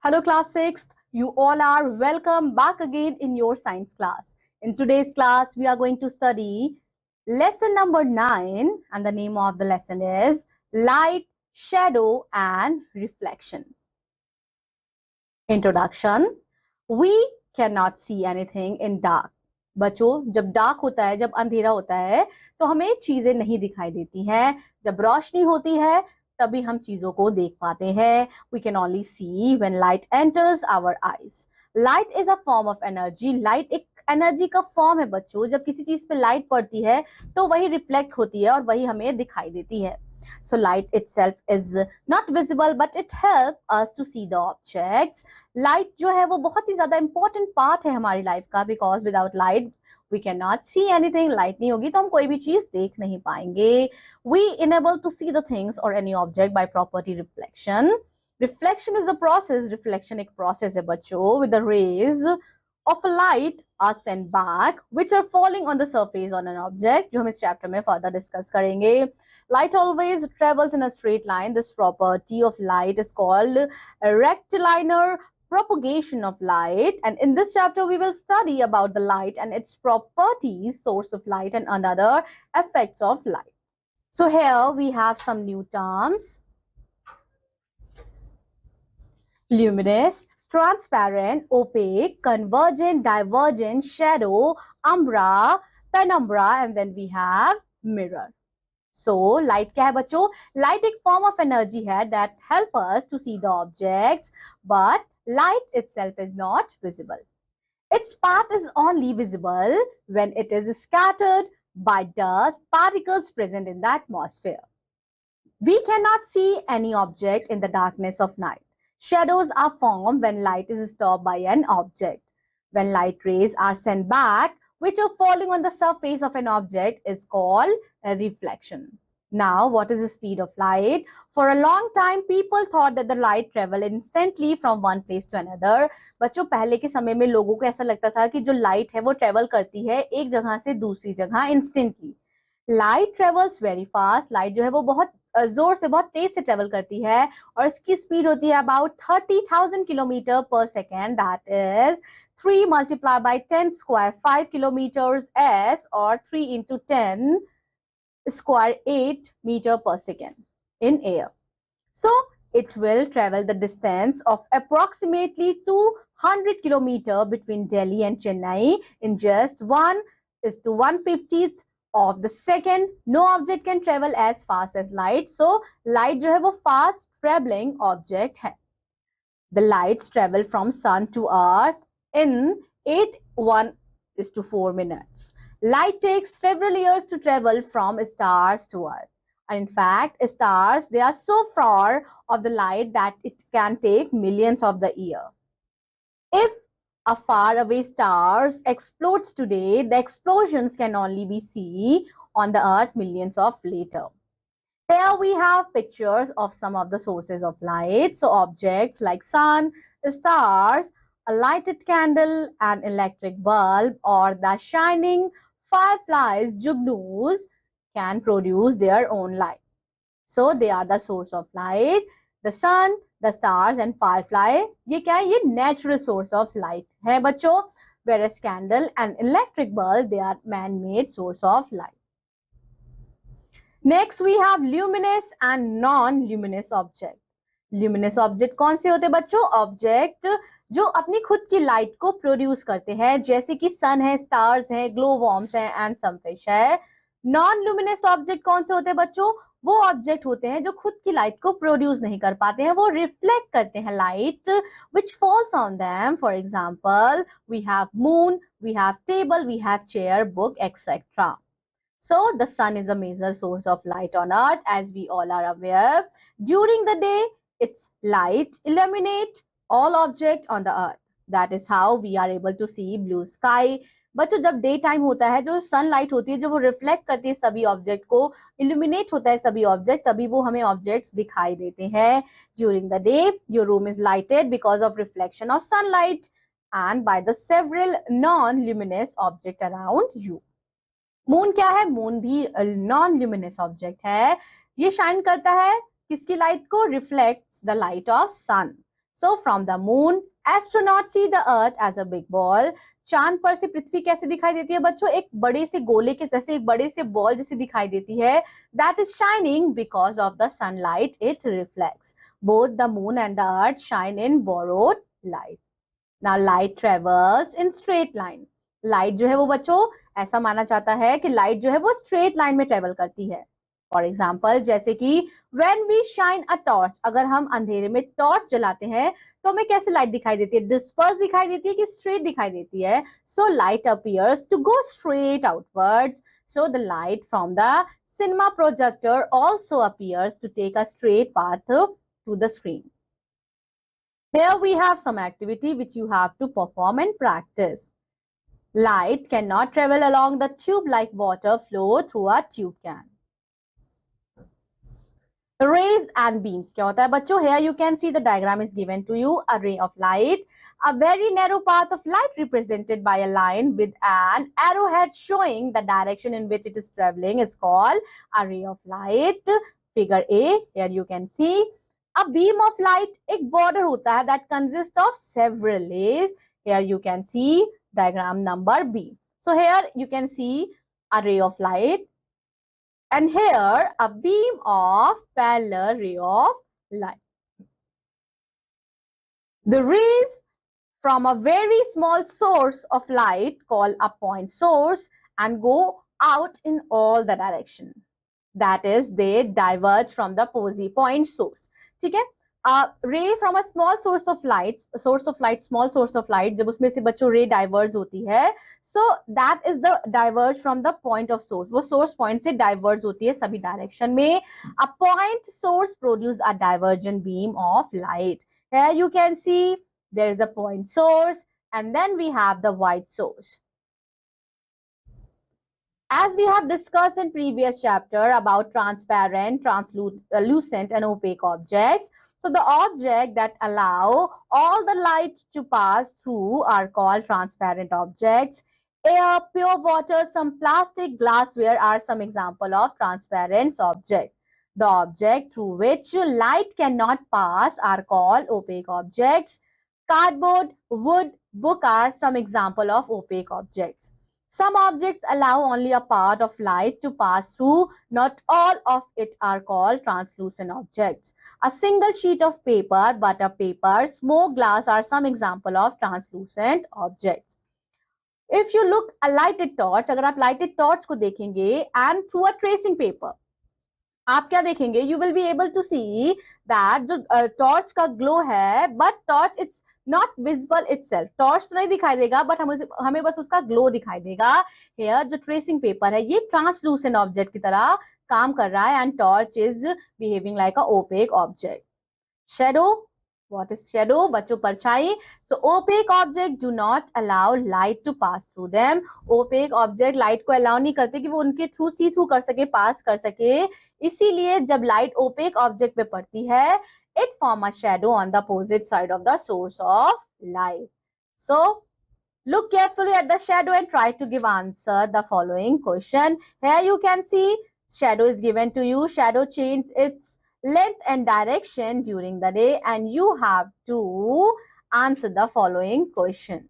Hello class 6th, you all are welcome back again in your science class. In today's class, we are going to study lesson number 9 and the name of the lesson is Light, Shadow and Reflection. Introduction. We cannot see anything in dark. बच्चों, जब dark होता है, जब अंधेरा होता है तो हमें चीजें नहीं दिखाई देती हैं. जब रोशनी होती है तभी हम चीजों को देख पाते हैं. We can only see when light enters our eyes. Light is a form of energy. Light एक एनर्जी का फॉर्म है बच्चों. जब किसी चीज पे लाइट पड़ती है तो वही रिफ्लेक्ट होती है और वही हमें दिखाई देती है. So light itself is not visible but it helps us to see the objects. Light जो है वो बहुत ही ज्यादा important part है हमारी लाइफ का, because without light we cannot see anything. Light नहीं होगी तो हम कोई भी चीज देख नहीं पाएंगे. We enable to see the things or any object by property reflection. Reflection is a process. Reflection एक process है बच्चों. With the rays of light are sent back which are falling on the surface on an object, जो हम इस chapter में further discuss करेंगे. Light always travels in a straight line. This property of light is called a rectilinear propagation of light, and in this chapter we will study about the light and its properties, source of light and other effects of light. So here we have some new terms. Luminous, transparent, opaque, convergent, divergent, shadow, umbra, penumbra, and then we have mirror. So light क्या है बच्चों? Light एक form of energy है that help us to see the objects, but light itself is not visible. Its path is only visible when it is scattered by dust particles present in the atmosphere. We cannot see any object in the darkness of night. Shadows are formed when light is stopped by an object. When light rays are sent back, which are falling on the surface of an object, is called a reflection. Now, what is the speed of light? For a long time, people thought that the light travel instantly from one place to another. बच्चों, पहले के समय में लोगों को ऐसा लगता था कि जो लाइट है वो ट्रेवल करती है एक जगह से दूसरी जगह instantly. Light travels very fast. Light जो है वो बहुत जोर से, बहुत तेज से ट्रेवल करती है और इसकी स्पीड होती है अबाउट 30,000 किलोमीटर पर second. That is 3 multiplied by 10 square 5 kilometers s or 3 into 10 square 8 meter per second in air. So it will travel the distance of approximately 200 kilometers between Delhi and Chennai in just 1:150th of the second. No object can travel as fast as light. So light जो है वो fast traveling object है. The lights travel from sun to earth in 8:1:4 minutes. Light takes several years to travel from stars to earth. And in fact, stars, they are so far of the light that it can take millions of the year. If a faraway star explodes today, the explosions can only be seen on the earth millions of later. Here we have pictures of some of the sources of light. So objects like sun, stars, a lighted candle, an electric bulb, or the shining fireflies, jugnus, can produce their own light. So they are the source of light. The sun, the stars and firefly, ये क्या है? ये natural source of light है बच्चों. Whereas candle and electric bulb, they are man-made source of light. Next we have luminous and non-luminous object. Luminous object कौन से होते हैं बच्चों? ऑब्जेक्ट जो अपनी खुद की लाइट को प्रोड्यूस करते हैं, जैसे कि सन है, स्टार्स है, ग्लो वॉर्म्स है एंड सम फिश है. नॉन लुमिनस ऑब्जेक्ट कौन से होते हैं बच्चों? वो ऑब्जेक्ट होते हैं जो खुद की लाइट को प्रोड्यूस नहीं कर पाते हैं, वो रिफ्लेक्ट करते हैं light which falls on them. For example, we have moon, we have table, we have chair, book, etc. So the sun is a major source of light on earth, as we all are aware. During the day, its light illuminate all objects on the earth. That is how we are able to see blue sky. बच्चों, जब day time होता है, जो sunlight होती है, जो वो reflect करती है सभी ऑब्जेक्ट को, इल्यूमिनेट होता है सभी ऑब्जेक्ट, तभी वो हमें ऑब्जेक्ट्स दिखाई देते हैं. During the day your room is lighted because of reflection of sunlight and by the several non luminous object around you. Moon क्या है? मून भी नॉन ल्यूमिनस ऑब्जेक्ट है. ये शाइन करता है किसकी लाइट को? Reflects the light of sun. So from the moon, astronauts see the earth as a big ball. चांद पर से पृथ्वी कैसे दिखाई देती है बच्चों? एक बड़े से गोले के जैसे, एक बड़े से बॉल जैसे दिखाई देती है. That is shining because of the sunlight it reflects. Both the moon and the earth shine in borrowed light. Now light travels in straight line. Light जो है वो बच्चों ऐसा माना जाता है कि लाइट जो है वो स्ट्रेट लाइन में ट्रेवल करती है. फॉर एग्जाम्पल जैसे कि when we shine a torch, अगर हम अंधेरे में टॉर्च जलाते हैं तो हमें कैसे लाइट दिखाई देती है? डिस्पर्स दिखाई देती है कि स्ट्रेट दिखाई देती है? So light appears to go straight outwards. So the light from the cinema projector also appears to take a straight path to the screen. Here we have some activity which you have to perform and practice. Light cannot travel along the tube like water flow through a tube can. Rays and beams. क्या होता है बच्चों? Here you can see the diagram is given to you. A ray of light, a very narrow path of light represented by a line with an arrowhead showing the direction in which it is traveling is called a ray of light. Figure A. Here you can see a beam of light. एक border होता है that consists of several rays. Here you can see diagram number B. So here you can see a ray of light, and here a beam of parallel ray of light. The rays from a very small source of light called a point source and go out in all the direction. That is, they diverge from the point source. ठीक है? Ray from a small source of light, small source of light, जब उसमें से बच्चों ray diverge होती है, so that is the diverge from the point of source. वो source point से डाइवर्ज होती है सभी डायरेक्शन में. A point source produce a divergent beam of light. Here you can see there is a point source and then we have the white source. As we have discussed in previous chapter about transparent, translucent and opaque objects, so the objects that allow all the light to pass through are called transparent objects. Air, pure water, some plastic, glassware are some example of transparent objects. The object through which light cannot pass are called opaque objects. Cardboard, wood, book are some example of opaque objects. Some objects allow only a part of light to pass through, not all of it are called translucent objects. A single sheet of paper, butter paper, smoke glass are some example of translucent objects. If you look a lighted torch, अगर आप lighted torch को देखेंगे and through a tracing paper, आप क्या देखेंगे? You will be able to see that जो torch का glow है, but torch it's not visible itself. Torch तो नहीं दिखाई देगा, बट हमें बस उसका ग्लो दिखाई देगा. हेयर जो ट्रेसिंग पेपर है ये ट्रांसलूसेंट ऑब्जेक्ट की तरह काम कर रहा है, and torch is behaving like a opaque object. Shadow, what is shadow? बच्चों परछाई. So opaque object do not allow light to pass through them. Opaque object light को अलाउ नहीं करते कि वो उनके थ्रू सी थ्रू कर सके, पास कर सके. इसीलिए जब लाइट ओपेक ऑब्जेक्ट पे पड़ती है, it form a shadow on the opposite side of the source of light. So look carefully at the shadow and try to give answer the following question. Here you can see shadow is given to you. Shadow changes its length and direction during the day, and you have to answer the following question.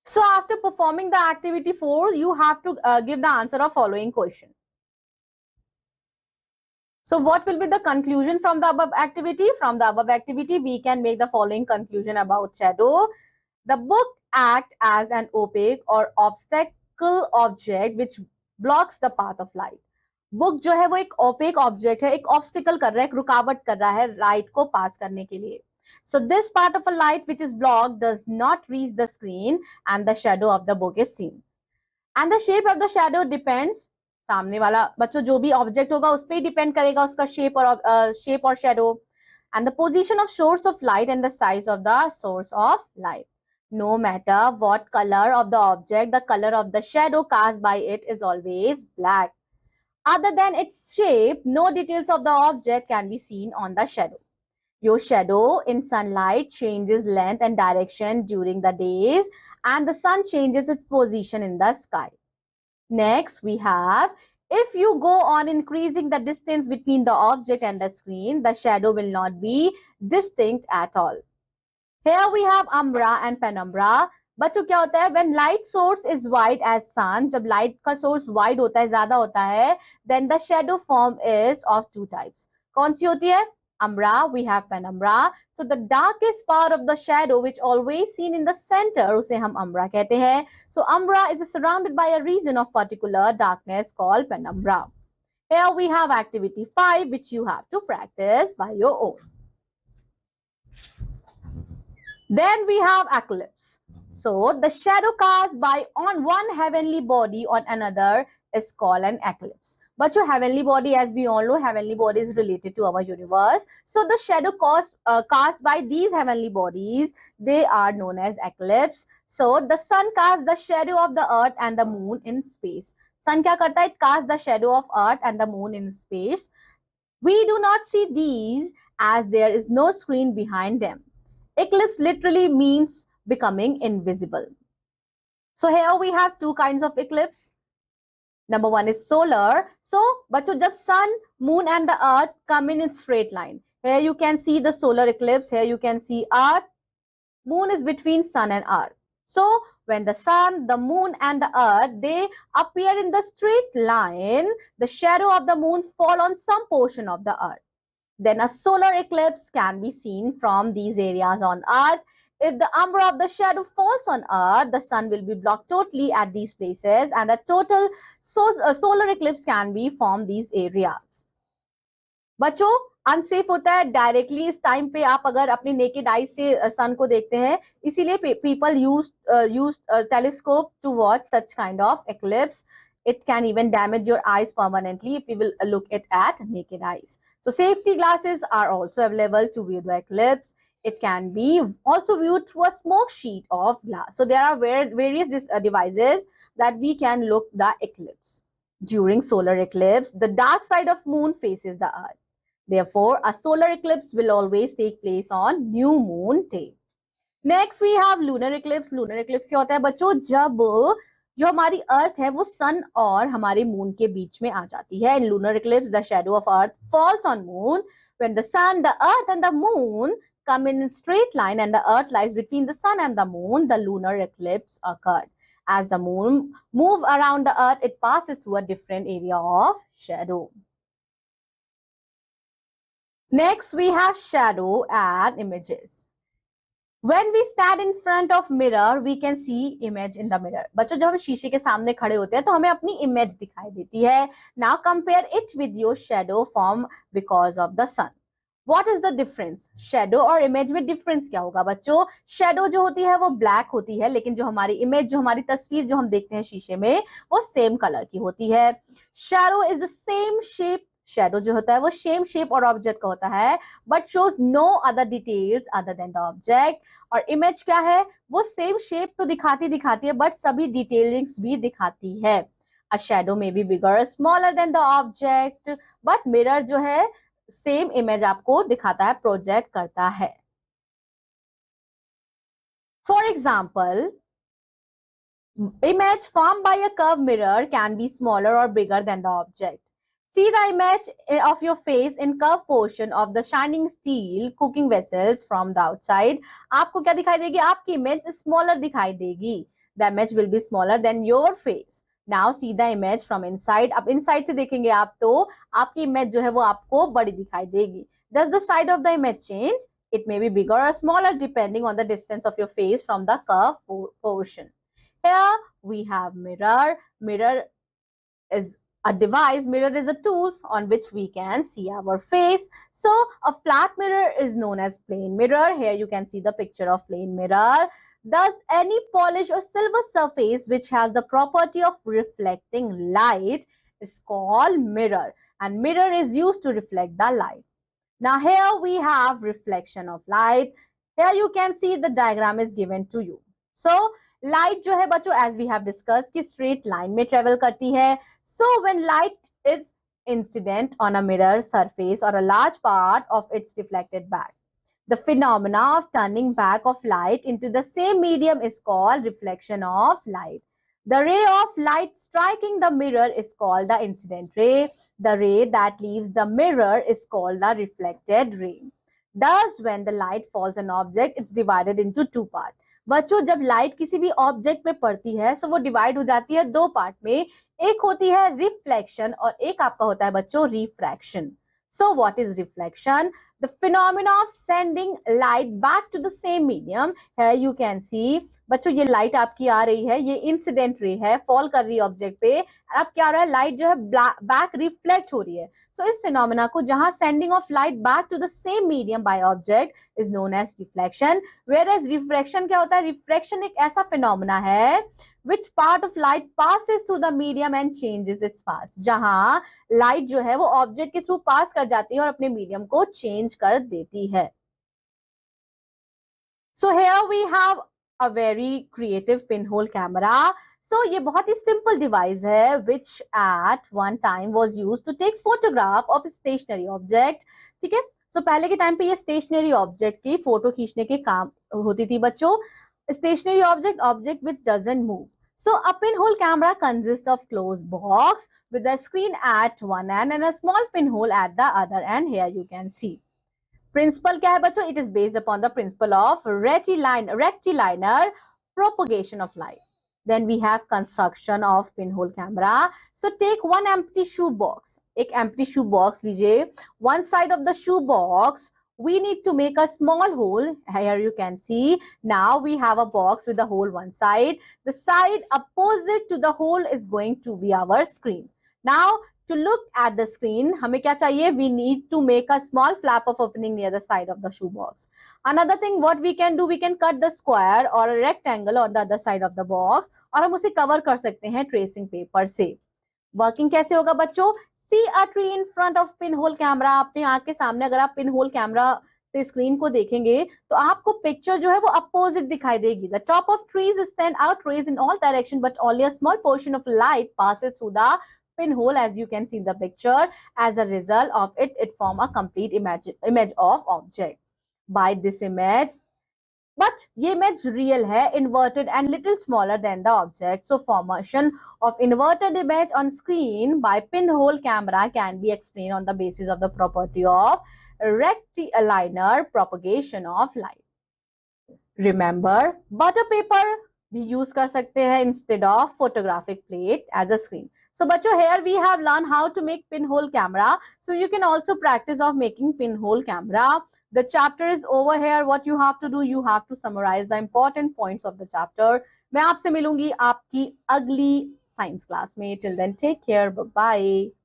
So after performing the activity 4, you have to give the answer of following question. So what will be the conclusion from the above activity? From the above activity, we can make the following conclusion about shadow. The book acts as an opaque or obstacle object which blocks the path of light. Book जो है वो एक opaque object है, एक obstacle कर रहा है, एक रुकावट कर रहा है लाइट को पास करने के लिए. So this part of a light which is blocked does not reach the screen and the shadow of the book is seen. And the shape of the shadow depends, सामने वाला बच्चों जो भी ऑब्जेक्ट होगा उस पर ही डिपेंड करेगा उसका शेप और shadow. And the position of source of light and the size of the source of light. No matter what color of the object, the color of the shadow cast by it is always black. Other than its shape, no details of the object can be seen on the shadow. Your shadow in sunlight changes length and direction during the days, and the sun changes its position in the sky. Next, we have, if you go on increasing the distance between the object and the screen, the shadow will not be distinct at all. Here we have umbra and penumbra. बच्चों क्या होता है, when light source is wide as sun, जब light का source wide होता है, ज्यादा होता है, then the shadow form is of two types. कौन सी होती है? Umbra, we have penumbra. So the darkest part of the shadow which always seen in the center, उसे हम umbra कहते हैं. So umbra is surrounded by a region of particular darkness called penumbra. Here we have activity 5 which you have to practice by your own. Then we have eclipse. So the shadow cast by on one heavenly body on another is called an eclipse. But your heavenly body, as we all know, heavenly body is related to our universe. So the shadow cast by these heavenly bodies, they are known as eclipse. So the sun casts the shadow of the earth and the moon in space. Sun क्या करता है? It casts the shadow of earth and the moon in space. We do not see these as there is no screen behind them. Eclipse literally means becoming invisible. So here we have two kinds of eclipse. Number one is solar. So, बच्चों जब sun, moon and the earth come in straight line. Here you can see the solar eclipse. Here you can see earth. Moon is between sun and earth. So, when the sun, the moon and the earth, they appear in the straight line, the shadow of the moon fall on some portion of the earth. Then a solar eclipse can be seen from these areas on earth. If the umbra of the shadow falls on earth, the sun will be blocked totally at these places and a total solar eclipse can be from these areas. बच्चों unsafe होता है directly इस time पे आप अगर अपने naked eye से सन को देखते हैं, इसीलिए people use telescope to watch such kind of eclipse. It can even damage your eyes permanently if you will look at naked eyes. So safety glasses are also available to view the eclipse. It can be also viewed through a smoke sheet of glass. So there are various devices that we can look the eclipse. During solar eclipse, the dark side of moon faces the earth. Therefore, a solar eclipse will always take place on new moon day. Next we have lunar eclipse. Lunar eclipse क्या होता है बच्चों? जब जो हमारी अर्थ है वो सन और हमारे मून के बीच में आ जाती है. In lunar eclipse the shadow of earth falls on moon. When the sun, the earth and the moon come in straight line and the earth lies between the sun and the moon, the lunar eclipse occurred. As the moon moves around the earth, it passes through a different area of shadow. Next we have shadow and images. When we stand in front of mirror, we can see image in the mirror. बच्चों जब हम शीशे के सामने खड़े होते हैं तो हमें अपनी इमेज दिखाई देती है. Now compare it with your shadow form because of the sun. What is the difference? Shadow और image में difference क्या होगा बच्चों? Shadow जो होती है वो black होती है, लेकिन जो हमारी image, जो हमारी तस्वीर जो हम देखते हैं शीशे में, वो same color की होती है. Shadow is the same shape. Shadow जो होता है वो सेम शेप और ऑब्जेक्ट का होता है, but shows no other details other than the object. और इमेज क्या है? वो सेम शेप तो दिखाती है बट सभी डिटेलिंग्स भी दिखाती है. A shadow may be bigger smaller than the object, but mirror जो है सेम इमेज आपको दिखाता है, प्रोजेक्ट करता है. For example, image formed by a curved mirror can be smaller or bigger than the object. See the image of your face in curved portion of the shining steel cooking vessels from the outside. आपको क्या दिखाई देगी? आपकी image smaller दिखाई देगी. The image will be smaller than your face. Now see the image from inside. अब inside से देखेंगे आप तो आपकी image जो है वो आपको बड़ी दिखाई देगी. Does the side of the image change? It may be bigger or smaller depending on the distance of your face from the curved portion. Here we have mirror. Mirror is a device. Mirror is a tool on which we can see our face. So a flat mirror is known as plane mirror. Here you can see the picture of plane mirror. Thus any polished or silver surface which has the property of reflecting light is called mirror, and mirror is used to reflect the light. Now here we have reflection of light. Here you can see the diagram is given to you. So light जो है बच्चों, as we have discuss, कि straight line में travel करती है. So when light is incident on a mirror surface और a large part of its reflected back, the phenomena of turning back of light into the same medium is called reflection of light. The ray of light striking the mirror is called the incident ray. The ray that leaves the mirror is called the reflected ray. Thus, when the light falls on object, it's divided into two parts. बच्चों जब light किसी भी object पे पड़ती है तो वो divide हो जाती है दो पार्ट में. एक होती है रिफ्लेक्शन और एक आपका होता है बच्चों refraction. So what is reflection? The phenomena of sending light back to the same medium. Here you can see बच्चों ये लाइट आपकी आ रही है, ये इंसिडेंट रे है, फॉल कर रही है ऑब्जेक्ट पे. अब क्या हो रहा है, लाइट जो है बैक रिफ्लेक्ट हो रही है. सो इस फिनोमेना को जहां sending of light back to the same medium by object is known as reflection. Whereas refraction क्या होता है, रिफ्रैक्शन एक ऐसा फिनोमेना है which part of light passes through the medium and changes its path. जहां light जो है वो ऑब्जेक्ट के थ्रू पास कर जाती है और अपने मीडियम को चेंज कर देती है. So here we have a very creative pinhole camera. So ये बहुत ही simple device है which at one time was used to take photograph of stationary object. ठीक है. So पहले के टाइम पे ये stationary object की फोटो खींचने के काम होती थी बच्चों. Stationary object which doesn't move. So a pinhole camera consists of closed box with a screen at one end and a small pinhole at the other end. Here you can see. Principle क्या है बच्चों? It is based upon the principle of rectilinear propagation of light. Then we have construction of pinhole camera. So take one empty shoe box. एक empty shoe box लीजिए. One side of the shoe box we need to make a small hole. Here you can see. Now we have a box with a hole one side. The side opposite to the hole is going to be our screen. Now to look at the screen, हमें क्या चाहिए? We need to make a small flap of opening near the side of the shoe box. Another thing what we can do, we can cut the square or a rectangle on the other side of the box और हम उसे cover कर सकते हैं tracing paper से. Working कैसे होगा बच्चों? See a tree in front of pinhole camera. अपने आँख के सामने अगर आप pinhole camera से स्क्रीन को देखेंगे तो आपको पिक्चर जो है वो अपोजिट दिखाई देगी. The top of trees send out rays in all direction, but only a small portion of light passes through the pinhole, as you can see in the picture. As a result of it, it form a complete image of object. By this image, but ये image real है, inverted and little smaller than the object. So formation of inverted image on screen by pinhole camera can be explained on the basis of the property of rectilinear propagation of light. Remember, butter paper भी use कर सकते हैं instead of photographic plate as a screen. So बच्चों, here we have learned how to make pinhole camera. So you can also practice of making pinhole camera. The chapter is over here. What you have to do, you have to summarize the important points of the chapter. मैं आपसे मिलूंगी आपकी अगली science class में. Till then, take care. Bye bye.